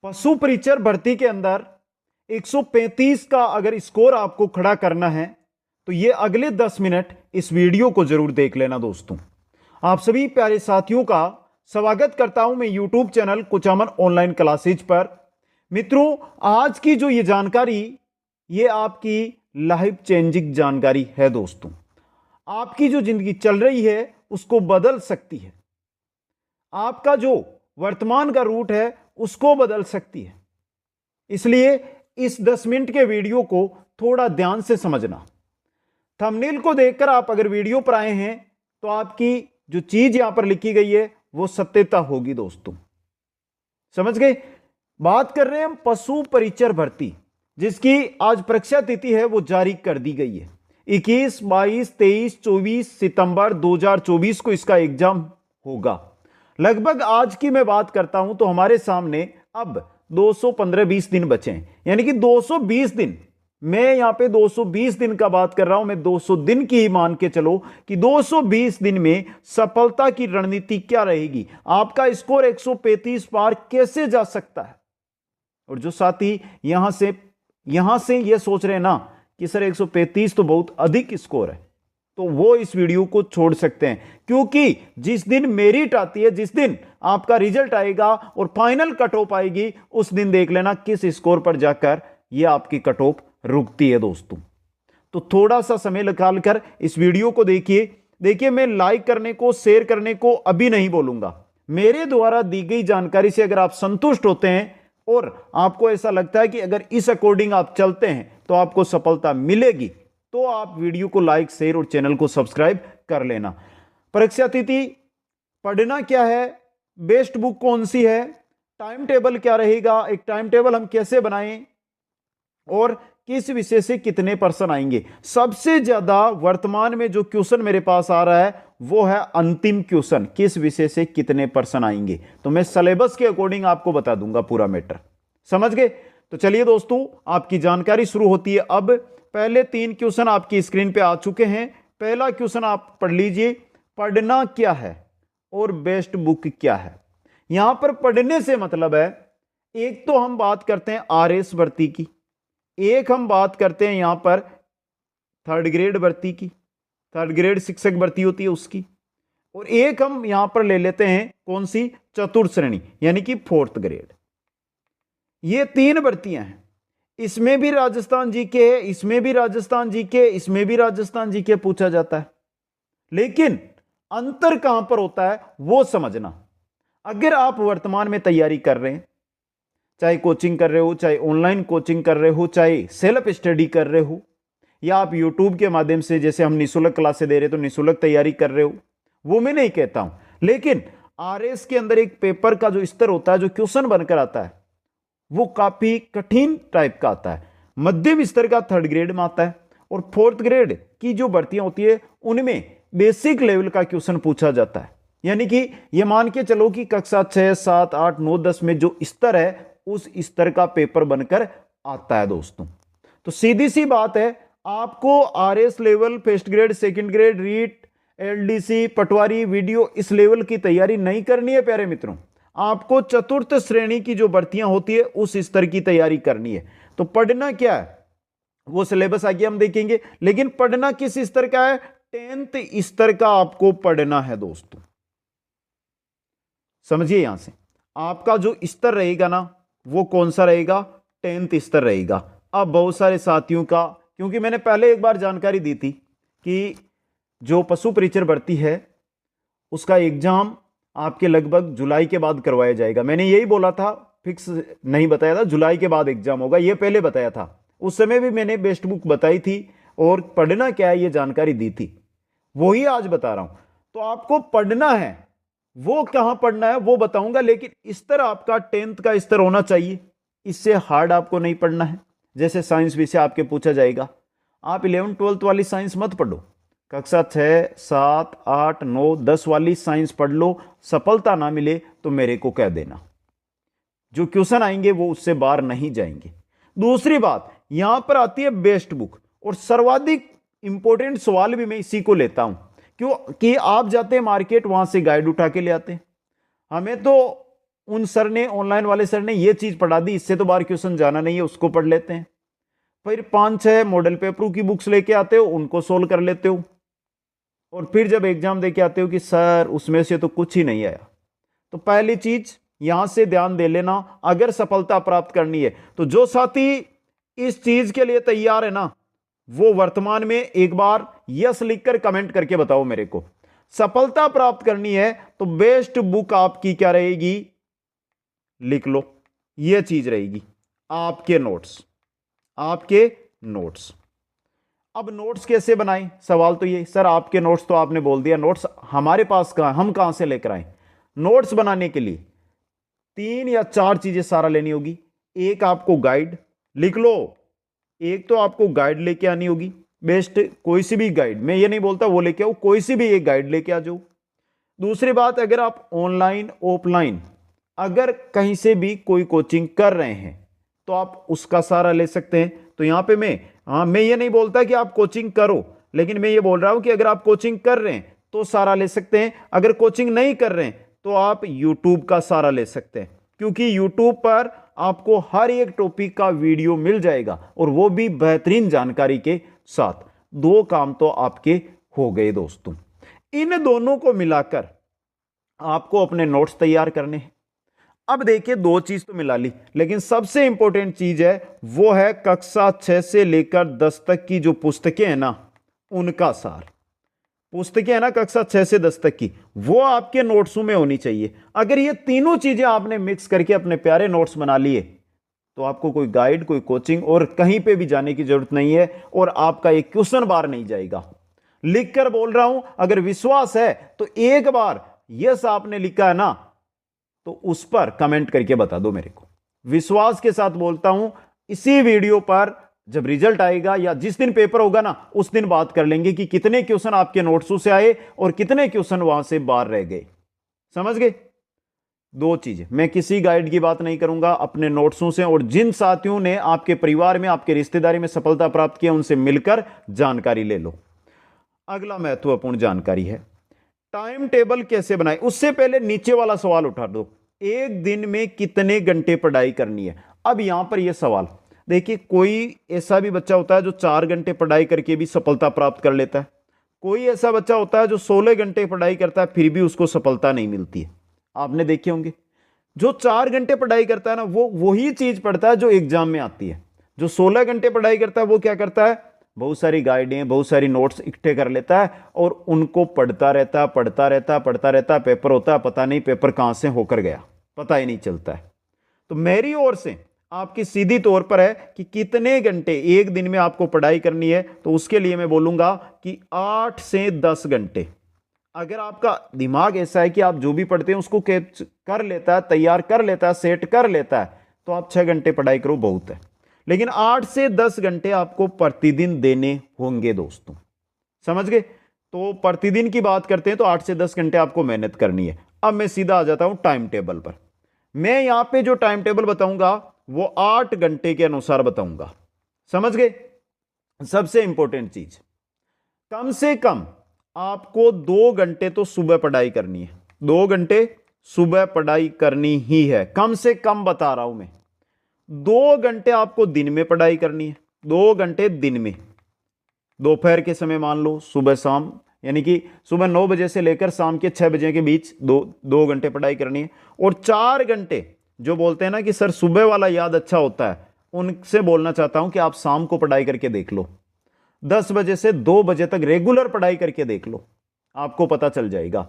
पशु परिचर भर्ती के अंदर 135 का अगर स्कोर आपको खड़ा करना है तो ये अगले 10 मिनट इस वीडियो को जरूर देख लेना दोस्तों। आप सभी प्यारे साथियों का स्वागत करता हूं मैं YouTube channel Kuchaman online classes पर। मित्रों, आज की जो ये जानकारी ये आपकी लाइफ चेंजिंग जानकारी है दोस्तों। आपकी जो जिंदगी चल रही है उसको बदल सकती है, आपका जो वर्तमान का रूट है उसको बदल सकती है। इसलिए इस 10 मिनट के वीडियो को थोड़ा ध्यान से समझना। थंबनेल को देखकर आप अगर वीडियो पर आए हैं तो आपकी जो चीज यहां पर लिखी गई है वो सत्यता होगी दोस्तों। समझ गए? बात कर रहे हैं हम पशु परिचर भर्ती, जिसकी आज परीक्षा तिथि है वो जारी कर दी गई है। 21, 22, 23, 24 सितंबर 2024 को इसका एग्जाम होगा। लगभग आज की मैं बात करता हूं तो हमारे सामने अब 215-20 दिन बचे हैं, यानी कि 220 दिन। मैं यहां पे 220 दिन का बात कर रहा हूं, मैं 200 दिन की ही मान के चलो कि 220 दिन में सफलता की रणनीति क्या रहेगी, आपका स्कोर 135 पार कैसे जा सकता है। और जो साथी यहां से ये सोच रहे हैं ना कि सर 135 तो बहुत अधिक स्कोर है, तो वो इस वीडियो को छोड़ सकते हैं, क्योंकि जिस दिन मेरिट आती है, जिस दिन आपका रिजल्ट आएगा और फाइनल कट ऑफ आएगी, उस दिन देख लेना किस स्कोर पर जाकर ये आपकी कट ऑफ रुकती है दोस्तों। तो थोड़ा सा समय निकालकर इस वीडियो को देखिए मैं लाइक करने को, शेयर करने को अभी नहीं बोलूंगा। मेरे द्वारा दी गई जानकारी से अगर आप संतुष्ट होते हैं और आपको ऐसा लगता है कि अगर इस अकॉर्डिंग आप चलते हैं तो आपको सफलता मिलेगी, तो आप वीडियो को लाइक, शेयर और चैनल को सब्सक्राइब कर लेना। परीक्षा तिथि, पढ़ना क्या है, बेस्ट बुक कौन सी है, टाइम टेबल क्या रहेगा, एक टाइम टेबल हम कैसे बनाएं और किस विषय से कितने पर्सन आएंगे। सबसे ज्यादा वर्तमान में जो क्वेश्चन मेरे पास आ रहा है वो है अंतिम क्वेश्चन, किस विषय से कितने पर्सन आएंगे। तो मैं सिलेबस के अकॉर्डिंग आपको बता दूंगा पूरा मैटर। समझ गए? तो चलिए दोस्तों, आपकी जानकारी शुरू होती है अब। पहले 3 क्वेश्चन आपकी स्क्रीन पे आ चुके हैं। पहला क्वेश्चन आप पढ़ लीजिए, पढ़ना क्या है और बेस्ट बुक क्या है। यहां पर पढ़ने से मतलब है, एक तो हम बात करते हैं आरएस भर्ती की, एक हम बात करते हैं यहां पर 3rd ग्रेड भर्ती की, 3rd ग्रेड शिक्षक भर्ती होती है उसकी, और एक हम यहां पर ले लेते हैं कौन सी, चतुर्थ श्रेणी यानी कि 4th ग्रेड। ये 3 भर्तियां हैं। इसमें भी राजस्थान जीके है, इसमें भी राजस्थान जीके, इसमें भी राजस्थान जीके पूछा जाता है। लेकिन अंतर कहां पर होता है वो समझना। अगर आप वर्तमान में तैयारी कर रहे हैं, चाहे कोचिंग कर रहे हो, चाहे ऑनलाइन कोचिंग कर रहे हो, चाहे सेल्फ स्टडी कर रहे हो, या आप यूट्यूब के माध्यम से जैसे हम निःशुल्क क्लासें दे रहे तो निःशुल्क तैयारी कर रहे हो, वो मैं नहीं कहता हूं। लेकिन आरएस के अंदर एक पेपर का जो स्तर होता है, जो क्वेश्चन बनकर आता है, वो काफी कठिन टाइप का आता है। मध्यम स्तर का 3rd ग्रेड में आता है, और 4th ग्रेड की जो भर्तियां होती है उनमें बेसिक लेवल का क्वेश्चन पूछा जाता है। यानी कि ये मान के चलो कि कक्षा 6, 7, 8, 9, 10 में जो स्तर है उस स्तर का पेपर बनकर आता है दोस्तों। तो सीधी सी बात है, आपको RS level, 1st grade, 2nd grade, REET, LDC, patwari, VDO, इस लेवल की तैयारी नहीं करनी है प्यारे मित्रों। आपको चतुर्थ श्रेणी की जो भर्तियां होती है उस स्तर की तैयारी करनी है। तो पढ़ना क्या है वो सिलेबस आगे हम देखेंगे, लेकिन पढ़ना किस स्तर का है, 10th स्तर का आपको पढ़ना है दोस्तों। समझिए, यहां से आपका जो स्तर रहेगा ना वो कौन सा रहेगा, 10th स्तर रहेगा। अब बहुत सारे साथियों का, क्योंकि मैंने पहले एक बार जानकारी दी थी कि जो पशु परिचर भर्ती है उसका एग्जाम आपके लगभग जुलाई के बाद करवाया जाएगा। मैंने यही बोला था, फिक्स नहीं बताया था, जुलाई के बाद एग्जाम होगा, ये पहले बताया था। उस समय भी मैंने बेस्ट बुक बताई थी और पढ़ना क्या है ये जानकारी दी थी, वही आज बता रहा हूं। तो आपको पढ़ना है, वो कहां पढ़ना है वो बताऊंगा, लेकिन स्तर आपका 10th का स्तर होना चाहिए। इससे हार्ड आपको नहीं पढ़ना है। जैसे साइंस विषय आपके पूछा जाएगा, आप 11th 12th वाली साइंस मत पढ़ो, कक्षा 6, 7, 8, 9, 10 वाली साइंस पढ़ लो। सफलता ना मिले तो मेरे को कह देना, जो क्वेश्चन आएंगे वो उससे बाहर नहीं जाएंगे। दूसरी बात, यहां पर आती है बेस्ट बुक, और सर्वाधिक इंपॉर्टेंट सवाल भी मैं इसी को लेता हूं, क्योंकि आप जाते हैं मार्केट, वहां से गाइड उठा के ले आते हैं। हमें तो उन सर ने, ऑनलाइन वाले सर ने ये चीज पढ़ा दी, इससे तो बाहर क्वेश्चन जाना नहीं है, उसको पढ़ लेते हैं। फिर 5-6 मॉडल पेपरों की बुक्स लेके आते हो, उनको सोल्व कर लेते हो, और फिर जब एग्जाम देके आते हो कि सर उसमें से तो कुछ ही नहीं आया। तो पहली चीज यहां से ध्यान दे लेना, अगर सफलता प्राप्त करनी है तो जो साथी इस चीज के लिए तैयार है ना, वो वर्तमान में एक बार यस लिखकर कमेंट करके बताओ मेरे को। सफलता प्राप्त करनी है तो बेस्ट बुक आपकी क्या रहेगी, लिख लो, यह चीज रहेगी आपके नोट्स, आपके नोट्स। अब नोट्स कैसे बनाएं, सवाल तो ये, सर आपके नोट्स तो आपने बोल दिया, नोट्स हमारे पास कहां, हम कहां से लेकर आए। नोट्स बनाने के लिए 3 या 4 चीजें सारा लेनी होगी। एक आपको गाइड, लिख लो, एक तो आपको गाइड लेके आनी होगी, बेस्ट कोई सी भी गाइड, मैं ये नहीं बोलता वो लेके आओ, कोई सी भी एक गाइड लेके आ जाओ। दूसरी बात, अगर आप ऑनलाइन ऑफलाइन अगर कहीं से भी कोई कोचिंग कर रहे हैं तो आप उसका सहारा ले सकते हैं। तो यहां पे मैं ये नहीं बोलता कि आप कोचिंग करो, लेकिन मैं ये बोल रहा हूं कि अगर आप कोचिंग कर रहे हैं तो सहारा ले सकते हैं, अगर कोचिंग नहीं कर रहे हैं तो आप यूट्यूब का सहारा ले सकते हैं, क्योंकि यूट्यूब पर आपको हर एक टॉपिक का वीडियो मिल जाएगा, और वो भी बेहतरीन जानकारी के साथ। 2 काम तो आपके हो गए दोस्तों। इन दोनों को मिलाकर आपको अपने नोट्स तैयार करने हैं। अब देखिए 2 चीज तो मिला ली, लेकिन सबसे इंपॉर्टेंट चीज है वो है कक्षा 6 से लेकर 10 तक की जो पुस्तकें हैं ना, उनका सार। पुस्तकें है ना कक्षा 6 से 10 तक की, वो आपके नोट्सों में होनी चाहिए। अगर ये तीनों चीजें आपने मिक्स करके अपने प्यारे नोट्स बना लिए तो आपको कोई गाइड, कोई कोचिंग और कहीं पे भी जाने की जरूरत नहीं है, और आपका एक क्वेश्चन बार नहीं जाएगा। लिखकर बोल रहा हूं, अगर विश्वास है तो एक बार यस आपने लिखा है ना, तो उस पर कमेंट करके बता दो मेरे को। विश्वास के साथ बोलता हूं, इसी वीडियो पर जब रिजल्ट आएगा या जिस दिन पेपर होगा ना, उस दिन बात कर लेंगे कि कितने क्वेश्चन आपके नोट्सों से आए और कितने क्वेश्चन वहां से बाहर रह गए। समझ गए? 2 चीजें, मैं किसी गाइड की बात नहीं करूंगा, अपने नोट्सों से, और जिन साथियों ने आपके परिवार में, आपके रिश्तेदारी में सफलता प्राप्त किया, उनसे मिलकर जानकारी ले लो। अगला महत्वपूर्ण जानकारी है टाइम टेबल कैसे बनाए। उससे पहले नीचे वाला सवाल उठा दो, एक दिन में कितने घंटे पढ़ाई करनी है। अब यहां पर यह सवाल देखिए, कोई ऐसा भी बच्चा होता है जो 4 घंटे पढ़ाई करके भी सफलता प्राप्त कर लेता है, कोई ऐसा बच्चा होता है जो 16 घंटे पढ़ाई करता है फिर भी उसको सफलता नहीं मिलती है। आपने देखे होंगे, जो 4 घंटे पढ़ाई करता है ना, वो वही चीज पढ़ता है जो एग्जाम में आती है। जो 16 घंटे पढ़ाई करता है वो क्या करता है, बहुत सारी गाइडें, बहुत सारी नोट्स इकट्ठे कर लेता है और उनको पढ़ता रहता, पढ़ता रहता, पढ़ता रहता। पेपर होता है, पता नहीं पेपर कहां से होकर गया, पता ही नहीं चलता है। तो मेरी ओर से आपकी सीधी तौर पर है कि कितने घंटे एक दिन में आपको पढ़ाई करनी है, तो उसके लिए मैं बोलूंगा कि 8 से 10 घंटे। अगर आपका दिमाग ऐसा है कि आप जो भी पढ़ते हैं उसको कैच कर लेता है, तैयार कर लेता है, सेट कर लेता है, तो आप 6 घंटे पढ़ाई करो, बहुत है। लेकिन 8 से 10 घंटे आपको प्रतिदिन देने होंगे दोस्तों। समझ गए? तो प्रतिदिन की बात करते हैं तो 8 से 10 घंटे आपको मेहनत करनी है। अब मैं सीधा आ जाता हूं टाइम टेबल पर। मैं यहां पे जो टाइम टेबल बताऊंगा वो 8 घंटे के अनुसार बताऊंगा। समझ गए? सबसे इंपॉर्टेंट चीज, कम से कम आपको 2 घंटे तो सुबह पढ़ाई करनी है। 2 घंटे सुबह पढ़ाई करनी ही है, कम से कम बता रहा हूं मैं। 2 घंटे आपको दिन में पढ़ाई करनी है, 2 घंटे दिन में, दोपहर के समय मान लो, सुबह शाम, यानी कि सुबह 9 बजे से लेकर शाम के 6 बजे के बीच 2 घंटे पढ़ाई करनी है। और 4 घंटे जो बोलते हैं ना कि सर सुबह वाला याद अच्छा होता है, उनसे बोलना चाहता हूं कि आप शाम को पढ़ाई करके देख लो, 10 बजे से 2 बजे तक रेगुलर पढ़ाई करके देख लो, आपको पता चल जाएगा।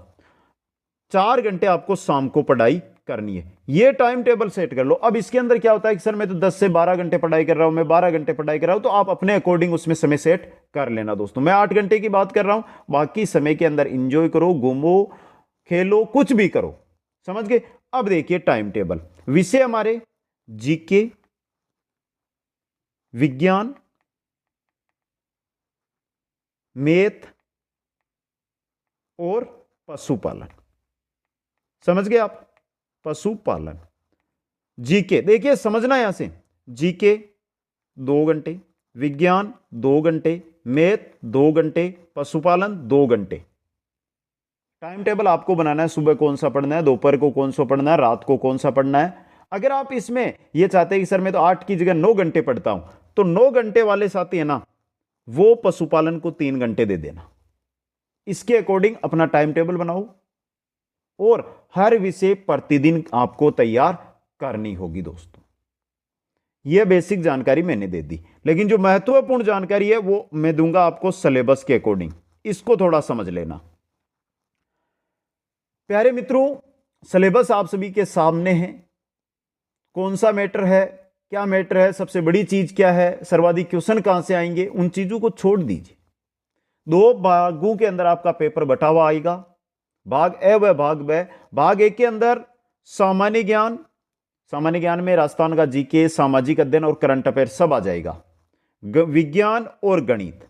4 घंटे आपको शाम को पढ़ाई करनी है, ये टाइम टेबल सेट कर लो। अब इसके अंदर क्या होता है कि सर मैं तो 10 से 12 घंटे पढ़ाई कर रहा हूं, मैं 12 घंटे पढ़ाई कर रहा हूं, तो आप अपने अकॉर्डिंग उसमें समय सेट कर लेना दोस्तों। मैं 8 घंटे की बात कर रहा हूं, बाकी समय के अंदर इंजॉय करो, घूमो, खेलो, कुछ भी करो। समझ गए? अब देखिए टाइम टेबल, विषय हमारे जीके, विज्ञान, मैथ और पशुपालन। समझ गए आप? पशुपालन, जीके, देखिए समझना यहां से, जीके 2 घंटे, विज्ञान 2 घंटे, मैथ 2 घंटे, पशुपालन 2 घंटे। टाइम टेबल आपको बनाना है, सुबह कौन सा पढ़ना है, दोपहर को कौन सा पढ़ना है, रात को कौन सा पढ़ना है। अगर आप इसमें ये चाहते हैं कि सर मैं तो 8 की जगह 9 घंटे पढ़ता हूं, तो 9 घंटे वाले साथी है ना, वो पशुपालन को 3 घंटे दे देना। इसके अकॉर्डिंग अपना टाइम टेबल बनाओ और हर विषय प्रतिदिन आपको तैयार करनी होगी दोस्तों। यह बेसिक जानकारी मैंने दे दी, लेकिन जो महत्वपूर्ण जानकारी है वो मैं दूंगा आपको सिलेबस के अकॉर्डिंग। इसको थोड़ा समझ लेना। प्यारे मित्रों, सिलेबस आप सभी के सामने है। कौन सा मैटर है, क्या मैटर है, सबसे बड़ी चीज क्या है, सर्वाधिक क्वेश्चन कहां से आएंगे, उन चीजों को छोड़ दीजिए। 2 भागों के अंदर आपका पेपर बटा हुआ आएगा, भाग ए व भाग ब। भाग ए के अंदर सामान्य ज्ञान, सामान्य ज्ञान में राजस्थान का जीके, सामाजिक अध्ययन और करंट अफेयर सब आ जाएगा। विज्ञान और गणित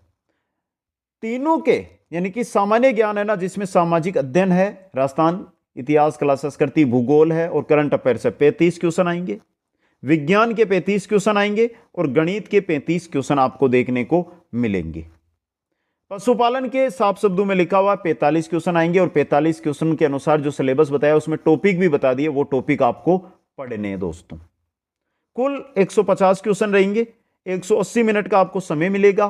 तीनों के, यानी कि सामान्य ज्ञान है ना, जिसमें सामाजिक अध्ययन है, राजस्थान इतिहास, कला, संस्कृति, भूगोल है, और करंट अफेयर से 35 क्वेश्चन आएंगे। विज्ञान के 35 क्वेश्चन आएंगे और गणित के 35 क्वेश्चन आपको देखने को मिलेंगे। पशुपालन के साफ शब्दों में लिखा हुआ 45 क्वेश्चन आएंगे, और 45 क्वेश्चन के अनुसार जो सिलेबस बताया उसमें टॉपिक भी बता दिए, वो टॉपिक आपको पढ़ने हैं दोस्तों। कुल 150 क्वेश्चन रहेंगे, 180 मिनट का आपको समय मिलेगा।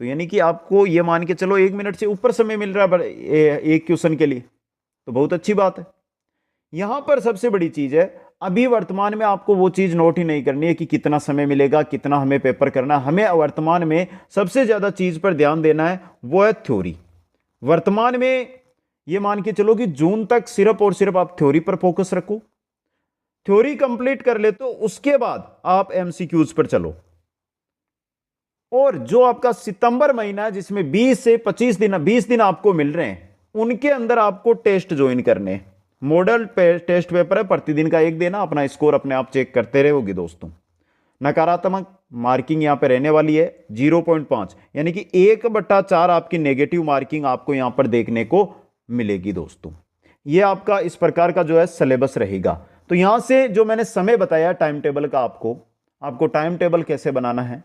तो यानी कि आपको ये मान के चलो 1 मिनट से ऊपर समय मिल रहा है एक क्वेश्चन के लिए, तो बहुत अच्छी बात है। यहां पर सबसे बड़ी चीज है, अभी वर्तमान में आपको वो चीज नोट ही नहीं करनी है कि कितना समय मिलेगा, कितना हमें पेपर करना है। हमें वर्तमान में सबसे ज्यादा चीज पर ध्यान देना है, वो है थ्योरी। वर्तमान में ये मान के चलो कि जून तक सिर्फ और सिर्फ आप थ्योरी पर फोकस रखो। थ्योरी कंप्लीट कर ले तो उसके बाद आप एमसीक्यूज पर चलो। और जो आपका सितंबर महीना है, जिसमें 20 से 25 दिन, 20 दिन आपको मिल रहे हैं, उनके अंदर आपको टेस्ट ज्वाइन करने। मॉडल टेस्ट पेपर है, प्रतिदिन का 1 देना, अपना स्कोर अपने आप चेक करते रहोगे दोस्तों। नकारात्मक मार्किंग यहां पर रहने वाली है 0.5, यानी कि 1/4 आपकी नेगेटिव मार्किंग आपको यहां पर देखने को मिलेगी दोस्तों। यह आपका इस प्रकार का जो है सिलेबस रहेगा। तो यहां से जो मैंने समय बताया टाइम टेबल का, आपको टाइम टेबल कैसे बनाना है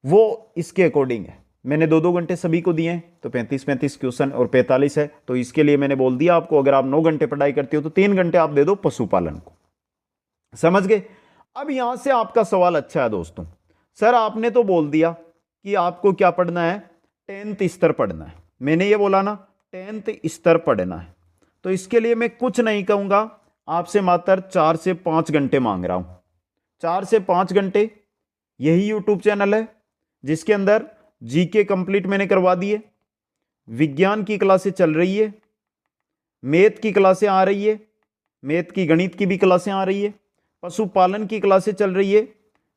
वो इसके अकॉर्डिंग है। मैंने 2-2 घंटे सभी को दिए हैं, तो 35-35 क्वेश्चन और 45 है, तो इसके लिए मैंने बोल दिया आपको, अगर आप 9 घंटे पढ़ाई करते हो तो 3 घंटे आप दे दो पशुपालन को। समझ गए? अब यहां से आपका सवाल अच्छा है दोस्तों, सर आपने तो बोल दिया कि आपको क्या पढ़ना है, 10th स्तर पढ़ना है। मैंने ये बोला ना, 10th स्तर पढ़ना है, तो इसके लिए मैं कुछ नहीं कहूंगा, आपसे मात्र 4 से 5 घंटे मांग रहा हूं। 4 से 5 घंटे। यही यूट्यूब चैनल है जिसके अंदर जीके कंप्लीट मैंने करवा दिए, विज्ञान की क्लासें चल रही है, मैथ की क्लासें आ रही है, मैथ की गणित की भी क्लासें आ रही है, पशुपालन की क्लासें चल रही है।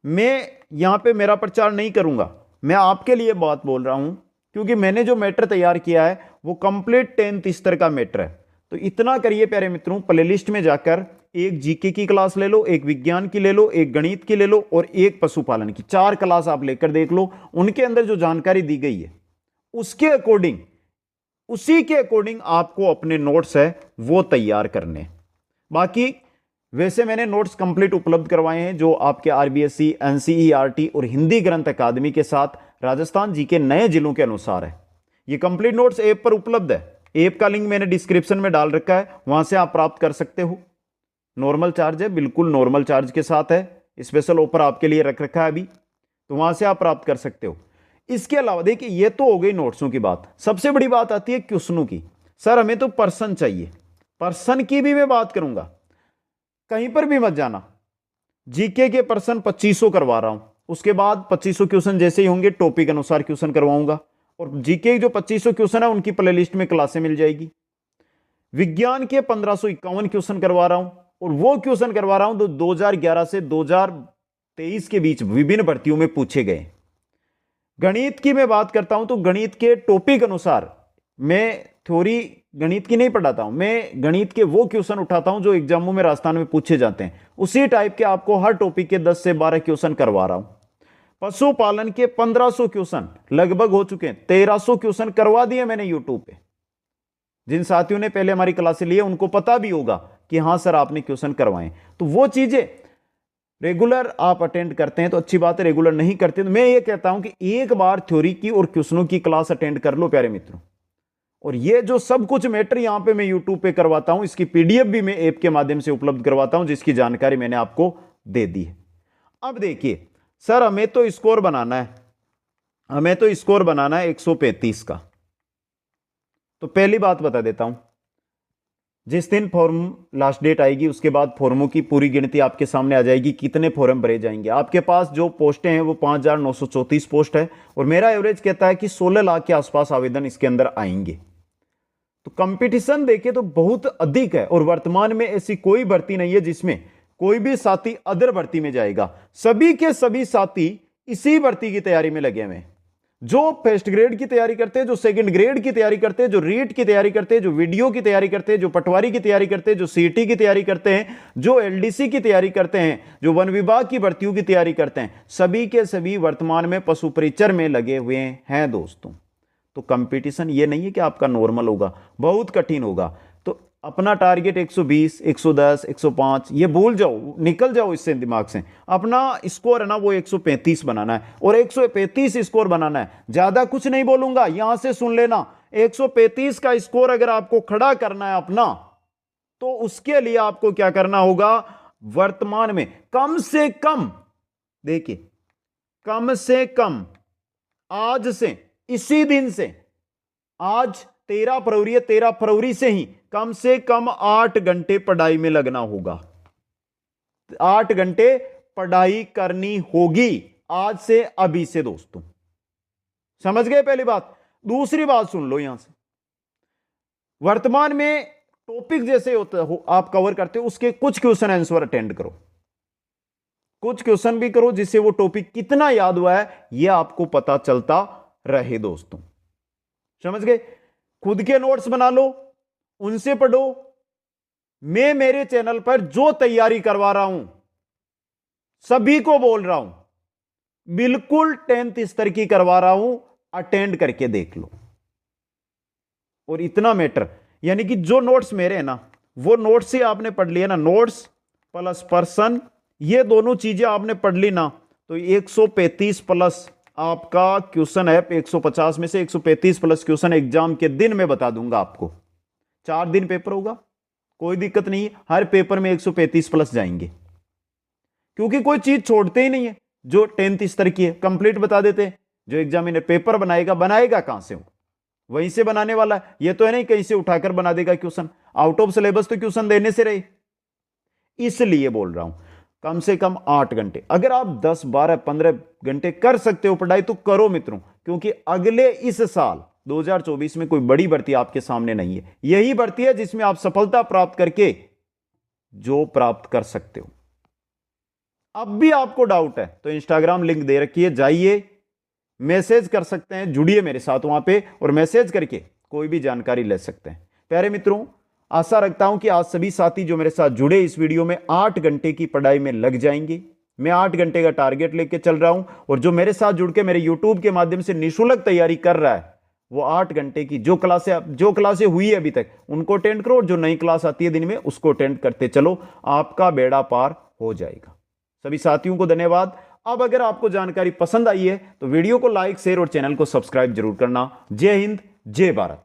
मैं यहां पे मेरा प्रचार नहीं करूंगा, मैं आपके लिए बात बोल रहा हूं, क्योंकि मैंने जो मैटर तैयार किया है वो कंप्लीट 10th स्तर का मैटर है। तो इतना करिए प्यारे मित्रों, प्लेलिस्ट में जाकर एक जीके की क्लास ले लो, एक विज्ञान की ले लो, एक गणित की ले लो और एक पशुपालन की। 4 क्लास आप लेकर देख लो। उनके अंदर जो जानकारी दी गई है उसके अकॉर्डिंग, उसी के अकॉर्डिंग आपको अपने नोट्स है वो तैयार करने। बाकी वैसे मैंने नोट्स कंप्लीट उपलब्ध करवाए हैं, जो आपके आरबीएससी, एनसीईआरटी और हिंदी ग्रंथ अकादमी के साथ राजस्थान जी के नए जिलों के अनुसार है। ये कंप्लीट नोट्स ऐप पर उपलब्ध है। ऐप का लिंक मैंने डिस्क्रिप्शन में डाल रखा है, वहां से आप प्राप्त कर सकते हो। नॉर्मल चार्ज है, बिल्कुल नॉर्मल चार्ज के साथ है, स्पेशल ऑफर आपके लिए रख रखा है अभी, तो वहां से आप प्राप्त कर सकते हो। इसके अलावा देखिए, ये तो हो गई नोट्सों की बात। सबसे बड़ी बात आती है क्वेश्चनों की। सर हमें तो पर्सन चाहिए, पर्सन की भी मैं बात करूंगा। कहीं पर भी मत जाना, जीके के पर्सन 2500 करवा रहा हूं, उसके बाद 2500 क्वेश्चन जैसे ही होंगे टॉपिक अनुसार क्वेश्चन करवाऊंगा, और जीके जो 2500 क्वेश्चन है उनकी प्लेलिस्ट में क्लासें मिल जाएगी। विज्ञान के 1551 क्वेश्चन करवा रहा हूं, और वो क्वेश्चन करवा रहा हूं तो 2011 से 2023 के बीच विभिन्न भर्तियों में पूछे गए। गणित की मैं बात करता हूं तो गणित के टॉपिक अनुसार मैं थ्योरी गणित की नहीं पढ़ाता हूं, मैं गणित के वो क्वेश्चन उठाता हूं जो एग्जामों में राजस्थान में पूछे जाते हैं। उसी टाइप के आपको हर टॉपिक के 10 से 12 क्वेश्चन करवा रहा हूं। पशुपालन के 1500 क्वेश्चन लगभग हो चुके हैं, 1300 क्वेश्चन करवा दिए मैंने यूट्यूब पे। जिन साथियों ने पहले हमारी क्लासें ली है उनको पता भी होगा कि हां सर आपने क्वेश्चन करवाए। तो वो चीजें रेगुलर आप अटेंड करते हैं तो अच्छी बात है, रेगुलर नहीं करते तो मैं ये कहता हूं कि एक बार थ्योरी की और क्वेश्चनों की क्लास अटेंड कर लो प्यारे मित्रों। और ये जो सब कुछ मैटर यहां पे मैं यूट्यूब पे करवाता हूं, इसकी पीडीएफ भी मैं ऐप के माध्यम से उपलब्ध करवाता हूं, जिसकी जानकारी मैंने आपको दे दी है। अब देखिए सर, हमें तो स्कोर बनाना है, हमें तो स्कोर बनाना है 135 का। तो पहली बात बता देता हूं, जिस दिन फॉर्म लास्ट डेट आएगी उसके बाद फॉर्मों की पूरी गिनती आपके सामने आ जाएगी, कितने फॉर्म भरे जाएंगे। आपके पास जो पोस्टें हैं वो 5,934 पोस्ट है, और मेरा एवरेज कहता है कि 16 लाख के आसपास आवेदन इसके अंदर आएंगे। तो कंपटीशन देखे तो बहुत अधिक है, और वर्तमान में ऐसी कोई भर्ती नहीं है जिसमें कोई भी साथी अदर भर्ती में जाएगा। सभी के सभी साथी इसी भर्ती की तैयारी में लगे हुए हैं। जो फर्स्ट ग्रेड की तैयारी करते हैं, जो सेकंड ग्रेड की तैयारी करते हैं, जो रीट की तैयारी करते हैं, जो वीडियो की तैयारी करते हैं, जो पटवारी की तैयारी करते हैं, जो सीटी की तैयारी करते हैं, जो एलडीसी की तैयारी करते हैं, जो वन विभाग की भर्तियों की तैयारी करते हैं, सभी के सभी वर्तमान में पशु परिचर में लगे हुए हैं दोस्तों। तो कंपटीशन ये नहीं है कि आपका नॉर्मल होगा, बहुत कठिन होगा। तो अपना टारगेट 120, 110, 105 ये भूल जाओ, निकल जाओ इससे दिमाग से। अपना स्कोर है ना वो 135 बनाना है, और 135 स्कोर बनाना है। ज्यादा कुछ नहीं बोलूंगा, यहां से सुन लेना। 135 का स्कोर अगर आपको खड़ा करना है अपना, तो उसके लिए आपको क्या करना होगा, वर्तमान में कम से कम, देखिए कम से कम आज से, इसी दिन से, आज 13 फरवरी है, 13 फरवरी से ही कम से कम 8 घंटे पढ़ाई में लगना होगा। 8 घंटे पढ़ाई करनी होगी आज से, अभी से दोस्तों। समझ गए पहली बात। दूसरी बात सुन लो, यहां से वर्तमान में टॉपिक जैसे होता हो आप कवर करते हो, उसके कुछ क्वेश्चन आंसर अटेंड करो, कुछ क्वेश्चन भी करो, जिससे वो टॉपिक कितना याद हुआ है यह आपको पता चलता रहे दोस्तों। समझ गए। खुद के नोट्स बना लो, उनसे पढ़ो। मैं मेरे चैनल पर जो तैयारी करवा रहा हूं, सभी को बोल रहा हूं, बिल्कुल 10th स्तर की करवा रहा हूं, अटेंड करके देख लो। और इतना मैटर, यानी कि जो नोट्स मेरे हैं ना, वो नोट्स से आपने पढ़ लिया ना, नोट्स प्लस पर्सन, ये दोनों चीजें आपने पढ़ ली ना, तो 135 प्लस आपका क्वेश्चन है। 150 में से 135 प्लस क्वेश्चन एग्जाम के दिन मैं बता दूंगा आपको। 4 दिन पेपर होगा, कोई दिक्कत नहीं है, हर पेपर में 135 प्लस जाएंगे, क्योंकि कोई चीज छोड़ते ही नहीं है। जो 10th स्तर की है कंप्लीट बता देते हैं। जो एग्जामिनर पेपर बनाएगा कहां से हो, वहीं से बनाने वाला है। ये तो है नहीं कहीं से उठाकर बना देगा क्वेश्चन, आउट ऑफ सिलेबस तो क्वेश्चन देने से रहे। इसलिए बोल रहा हूं कम से कम 8 घंटे। अगर आप 10, 12, 15 घंटे कर सकते हो पढ़ाई तो करो मित्रों, क्योंकि अगले इस साल 2024 में कोई बड़ी भर्ती आपके सामने नहीं है। यही भर्ती है जिसमें आप सफलता प्राप्त करके जो प्राप्त कर सकते हो। अब भी आपको डाउट है तो इंस्टाग्राम लिंक दे रखी है, जाइए मैसेज कर सकते हैं, जुड़िए मेरे साथ वहां पे, और मैसेज करके कोई भी जानकारी ले सकते हैं। प्यारे मित्रों, आशा रखता हूं कि आज सभी साथी जो मेरे साथ जुड़े इस वीडियो में 8 घंटे की पढ़ाई में लग जाएंगे। मैं 8 घंटे का टारगेट लेके चल रहा हूं, और जो मेरे साथ जुड़ के मेरे यूट्यूब के माध्यम से निःशुल्क तैयारी कर रहा है, वो 8 घंटे की जो क्लासें हुई है अभी तक उनको अटेंड करो, और जो नई क्लास आती है दिन में उसको अटेंड करते चलो, आपका बेड़ा पार हो जाएगा। सभी साथियों को धन्यवाद। अब अगर आपको जानकारी पसंद आई है तो वीडियो को लाइक, शेयर और चैनल को सब्सक्राइब जरूर करना। जय हिंद, जय भारत।